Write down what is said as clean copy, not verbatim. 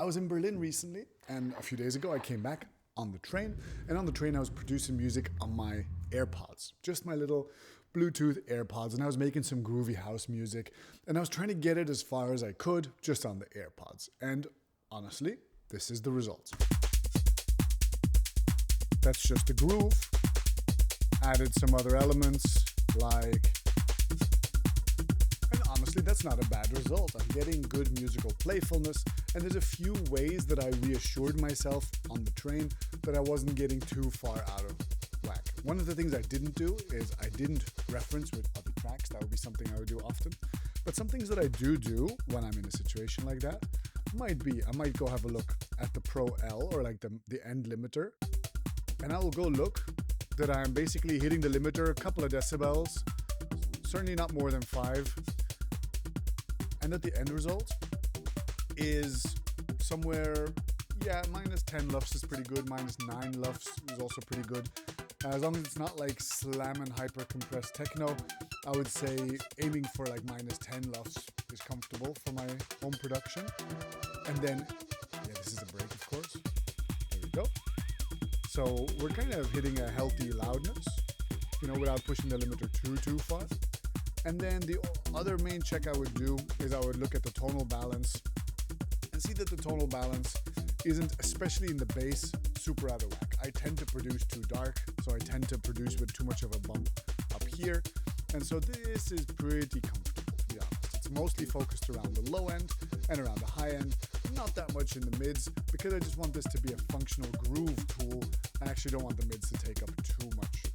I was in Berlin recently, and a few days ago I came back on the train, and on the train I was producing music on my AirPods, just my little Bluetooth AirPods, and I was making some groovy house music, and I was trying to get it as far as I could just on the AirPods, and honestly, this is the result. That's just the groove, added some other elements like... And honestly, that's not a bad result. I'm getting good musical playfulness, and there's a few ways that I reassured myself on the train that I wasn't getting too far out of whack. One of the things I didn't do is I didn't reference with other tracks. That would be something I would do often. But some things that I do when I'm in a situation like that might be, I might go have a look at the Pro L or like the end limiter, and I will go look that I'm basically hitting the limiter a couple of decibels, certainly not more than 5. And that the end result is somewhere, minus 10 lufs is pretty good, minus 9 lufs is also pretty good. As long as it's not like slamming hyper compressed techno, I would say aiming for like minus 10 lufs is comfortable for my home production. And then, this is a break of course. There we go. So we're kind of hitting a healthy loudness, without pushing the limiter too far. And then the other main check I would do is I would look at the tonal balance and see that the tonal balance isn't, especially in the bass, super out of whack. I tend to produce too dark, so I tend to produce with too much of a bump up here. And so this is pretty comfortable, to be honest. It's mostly focused around the low end and around the high end, not that much in the mids, because I just want this to be a functional groove tool. I actually don't want the mids to take up too much